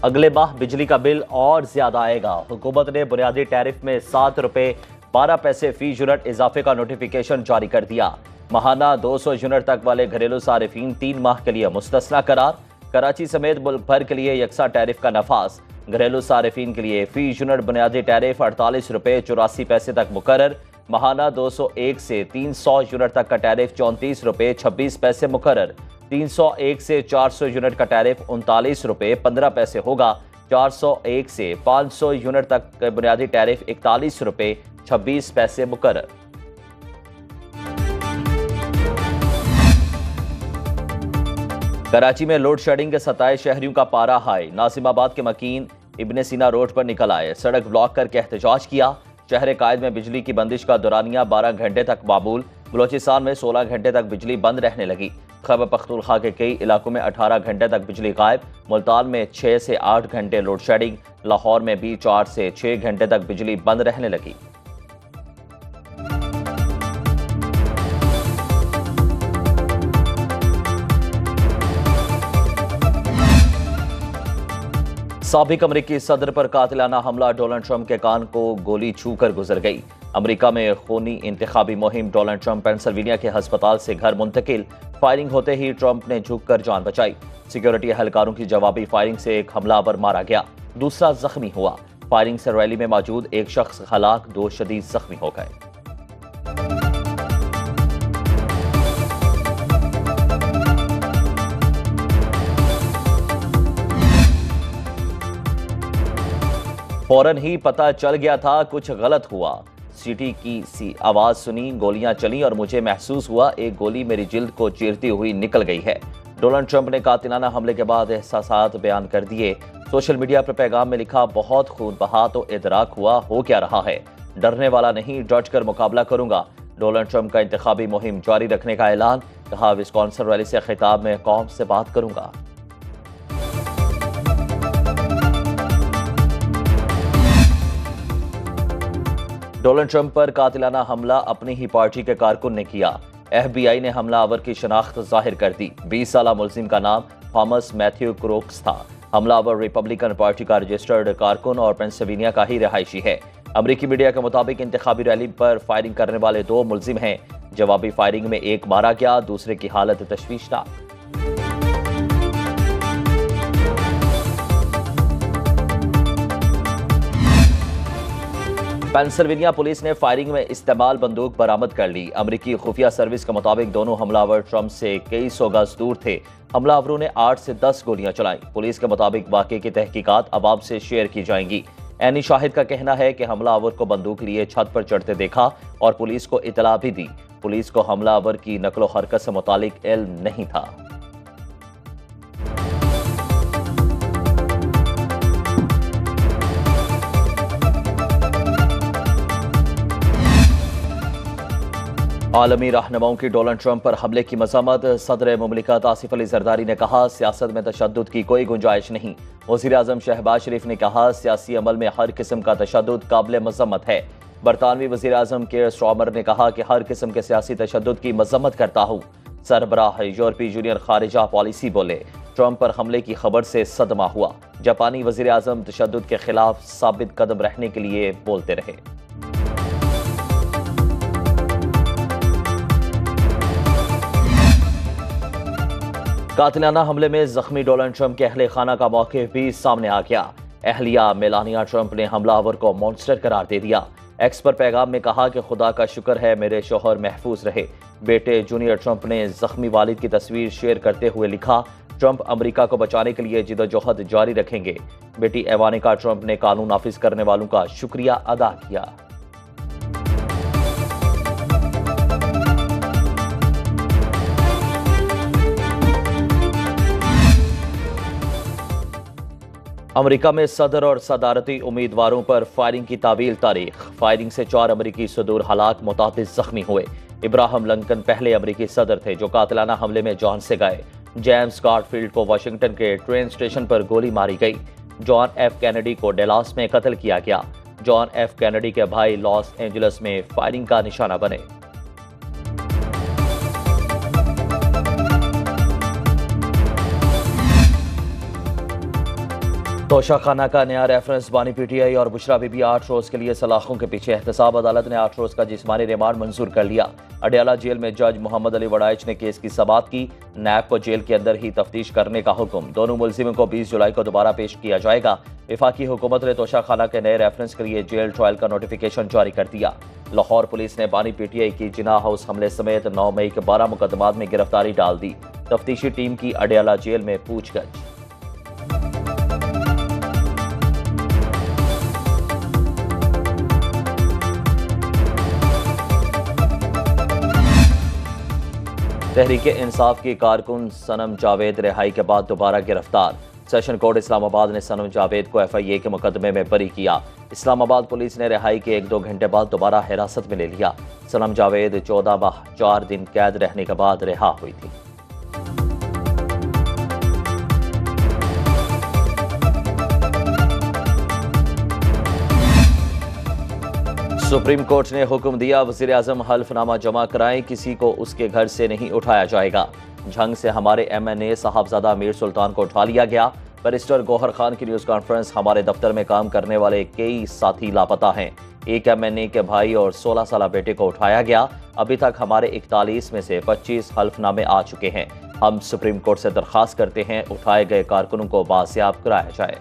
अगले माह बिजली का बिल और ज्यादा आएगा। हुकूमत ने बुनियादी टैरिफ में 7 रुपए 12 पैसे फी यूनिट इजाफे का नोटिफिकेशन जारी कर दिया। माहाना 200 यूनिट तक वाले घरेलू सारिफीन 3 माह के लिए मुस्तस्ना करार। कराची समेत मुल्क भर के लिए यकसा टैरिफ का नफाज। घरेलू सारिफीन के लिए फी यूनिट बुनियादी टैरिफ 48 रुपए 84 पैसे तक मुकर्रर। माहाना 201 से 300 यूनिट तक का टैरिफ 34 रुपए 26 पैसे मुकर्रर। 301 से 400 यूनिट का टैरिफ 39 रुपए 15 पैसे होगा। 401 से 500 यूनिट तक का बुनियादी टैरिफ 41 रुपए 26 पैसे मुकर्रर। कराची में लोड शेडिंग के 27 शहरियों का पारा हाई। नासिमाबाद के मकीन इब्ने सीना रोड पर निकल आए, सड़क ब्लॉक करके एहतजाज किया। शहर कायद में बिजली की बंदिश का दौरानिया 12 घंटे तक मामूल। बलोचिस्तान में 16 घंटे तक बिजली बंद रहने लगी। खैबर पख्तूनख्वा के कई इलाकों में 18 घंटे तक बिजली गायब। मुल्तान में 6 से 8 घंटे लोड शेडिंग। लाहौर में भी 4 से 6 घंटे तक बिजली बंद रहने लगी। साबिक अमरीकी सदर पर कातिलाना हमला। डोनाल्ड ट्रंप के कान को गोली छूकर गुजर गई। अमरीका में खूनी इंतखाबी मुहिम। डोनाल्ड ट्रंप पेंसिल्वेनिया के अस्पताल से घर मुंतकिल। फायरिंग होते ही ट्रंप ने झुककर जान बचाई। सिक्योरिटी एहलकारों की जवाबी फायरिंग से एक हमलावर मारा गया, दूसरा जख्मी हुआ। फायरिंग से रैली में मौजूद एक शख्स हलाक, 2 शदीद जख्मी हो गए। फौरन ही पता चल गया था कुछ गलत हुआ। सीटी की सी आवाज सुनी, गोलियां चली और मुझे महसूस हुआ एक गोली मेरी जिल्द को चीरती हुई निकल गई है। डोनाल्ड ट्रंप ने कातिलाना हमले के बाद एहसासात बयान कर दिए। सोशल मीडिया पर पैगाम में लिखा, बहुत खून बहा तो इदराक हुआ हो क्या रहा है। डरने वाला नहीं, डट कर मुकाबला करूंगा। डोनाल्ड ट्रंप का इंतखाबी मुहिम जारी रखने का ऐलान। कहा, विस्कॉन्सिन रैली से खिताब में कौम से बात करूंगा। डोनाल्ड ट्रंप पर कातिलाना हमला अपनी ही पार्टी के कारकुन ने किया। FBI ने हमलावर की शनाख्त जाहिर कर दी। 20 साला मुलजिम का नाम थॉमस मैथ्यू क्रोक्स था। हमलावर रिपब्लिकन पार्टी का रजिस्टर्ड कारकुन और पेंसिल्वेनिया का ही रहायशी है। अमरीकी मीडिया के मुताबिक इंतखाबी रैली पर फायरिंग करने वाले 2 मुलजिम हैं। जवाबी फायरिंग में एक मारा गया, दूसरे की हालत तशवीशनाक। पेंसिल्वेनिया पुलिस ने फायरिंग में इस्तेमाल बंदूक बरामद कर ली। अमरीकी खुफिया सर्विस के मुताबिक दोनों हमलावर ट्रंप से कई सौ गज दूर थे। हमलावरों ने 8 से 10 गोलियां चलाई। पुलिस के मुताबिक वाकये की तहकीकात अवाम से शेयर की जाएंगी। ऐनी शाहिद का कहना है कि हमलावर को बंदूक लिए छत पर चढ़ते देखा और पुलिस को इतला भी दी। पुलिस को हमलावर की नकलो हरकत से मुतालिक इल्म नहीं था। आलमी रहनुमाओं की डोनाल्ड ट्रंप पर हमले की मजम्मत। सदर मुमलिकत आसिफ अली जरदारी ने कहा, सियासत में तशद्दुद की कोई गुंजाइश नहीं। वज़ीर आज़म शहबाज शरीफ ने कहा, सियासी अमल में हर किस्म का तशद्दुद काबिल मजम्मत है। बरतानवी वज़ीर आज़म केयर स्टारमर ने कहा कि हर किस्म के सियासी तशद्दुद की मजम्मत करता हूँ। सरबराह यूरोपीय यूनियन खारिजा पॉलिसी बोले, ट्रंप पर हमले की खबर से सदमा हुआ। जापानी वज़ीर आज़म तशद्दुद के खिलाफ साबित कदम रहने के लिए बोलते रहे। कातिलाना हमले में जख्मी डोनाल्ड ट्रंप के अहले खाना का मौक़िफ़ भी सामने आ गया। अहलिया मेलानिया ट्रंप ने हमलावर को मॉन्स्टर करार दे दिया। एक्स पर पैगाम में कहा कि खुदा का शुक्र है मेरे शोहर महफूज रहे। बेटे जूनियर ट्रंप ने जख्मी वालिद की तस्वीर शेयर करते हुए लिखा, ट्रंप अमेरिका को बचाने के लिए जिद्दोजहद जारी रखेंगे। बेटी एवानिका ट्रंप ने कानून नाफिज करने वालों का शुक्रिया अदा किया। अमेरिका में सदर और सदारती उम्मीदवारों पर फायरिंग की तावील तारीख। फायरिंग से 4 अमेरिकी सदूर हलाक, मुताबिक जख्मी हुए। इब्राहिम लिंकन पहले अमेरिकी सदर थे जो कातिलाना हमले में जान से गए। जेम्स गारफील्ड को वाशिंगटन के ट्रेन स्टेशन पर गोली मारी गई। जॉन एफ कैनेडी को डेलास में कत्ल किया गया। जॉन एफ कैनेडी के भाई लॉस एंजलिस में फायरिंग का निशाना बने। तोशाखाना का नया रेफरेंस बानी पीटीआई और बुशरा बीबी 8 रोज के लिए सलाखों के पीछे। एहतसाब अदालत ने 8 रोज का जिस्मानी रिमांड मंजूर कर लिया। अडयाला जेल में जज मोहम्मद अली वड़ाइच ने केस की समाअत की। नैब को जेल के अंदर ही तफ्तीश करने का हुक्म। दोनों मुलजिमों को 20 जुलाई को दोबारा पेश किया जाएगा। वफाकी हुकूमत ने तोशाखाना के नए रेफरेंस के लिए जेल ट्रायल का नोटिफिकेशन जारी कर दिया। लाहौर पुलिस ने बानी पीटीआई की जिना हाउस हमले समेत 9 मई के 12 मुकदमात में गिरफ्तारी डाल दी। तफ्तीशी टीम की अडयाला जेल में पूछगछ। तहरीक इंसाफ की कारकुन सनम जावेद रिहाई के बाद दोबारा गिरफ्तार। सेशन कोर्ट इस्लामाबाद ने सनम जावेद को FIA के मुकदमे में बरी किया। इस्लामाबाद पुलिस ने रिहाई के 1-2 घंटे बाद दोबारा हिरासत में ले लिया। सनम जावेद 14 माह 4 दिन कैद रहने के बाद रिहा हुई थी। सुप्रीम कोर्ट ने हुक्म दिया, वजीर आजम हल्फनामा जमा कराएं, किसी को उसके घर से नहीं उठाया जाएगा। झंग से हमारे MNA साहबजादा मीर सुल्तान को उठा लिया गया। बैरिस्टर गौहर खान की न्यूज़ कॉन्फ्रेंस। हमारे दफ्तर में काम करने वाले कई साथी लापता हैं। एक MNA के भाई और 16 साल बेटे को उठाया गया। अभी तक हमारे 41 में से 25 हल्फनामे आ चुके हैं। हम सुप्रीम कोर्ट से दरख्वास्त करते हैं, उठाए गए कारकुनों को बासियाब कराया जाए।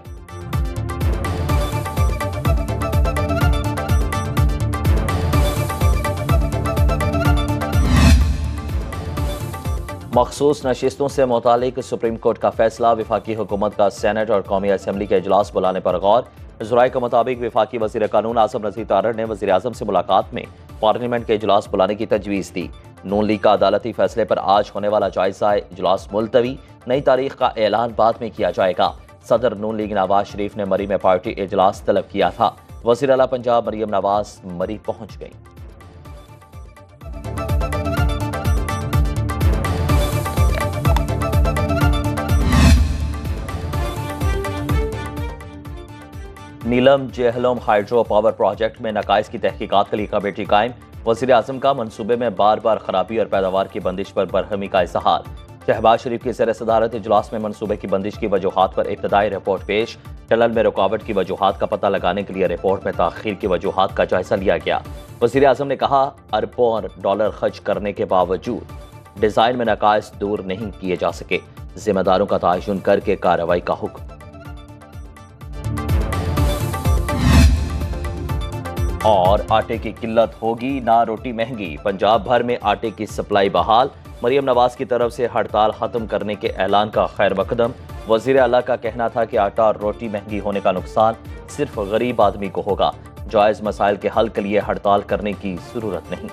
मखसूस नशिस्तों से मुतालिक सुप्रीम कोर्ट का फैसला। वफाकी हुकूमत का सेनेट और कौमी असम्बली के इजलास बुलाने पर गौर। ज़राए के मुताबिक वफाकी वज़ीर कानून आसिम नज़ीर तारड़ ने वज़ीर आज़म से मुलाकात में पार्लियामेंट के इजलास बुलाने की तजवीज़ दी। नून लीग का अदालती फैसले पर आज होने वाला जायजा इजलास मुलतवी। नई तारीख का ऐलान बाद में किया जाएगा। सदर नून लीग नवाज शरीफ ने मरी में पार्टी इजलास तलब किया था। वज़ीर आला पंजाब मरियम नवाज मरी पहुंच गई। नीलम जेहलम हाइड्रो पावर प्रोजेक्ट में नकाइस की तहकीकात के लिए कमेटी कायम। वज़ीर आज़म का मनसूबे में बार बार खराबी और पैदावार की बंदिश पर बरहमी का इजहार। शहबाज शरीफ की ज़ेर सदारत इजलास में मनसूबे की बंदिश की वजूहात पर इब्तदाई रिपोर्ट पेश। टनल में रुकावट की वजूहात का पता लगाने के लिए रिपोर्ट में ताख़ीर की वजूहात का जायजा लिया गया। वज़ीर आज़म ने कहा, अरबों डॉलर खर्च करने के बावजूद डिज़ाइन में नकाइस दूर नहीं किए जा सके। जिम्मेदारों का तयन करके कार्रवाई का हुक्म। और आटे की किल्लत होगी ना रोटी महंगी। पंजाब भर में आटे की सप्लाई बहाल। मरियम नवाज की तरफ से हड़ताल खत्म करने के ऐलान का खैर मकदम। वजीर आला का कहना था कि आटा और रोटी महंगी होने का नुकसान सिर्फ गरीब आदमी को होगा। जायज मसाइल के हल के लिए हड़ताल करने की जरूरत नहीं।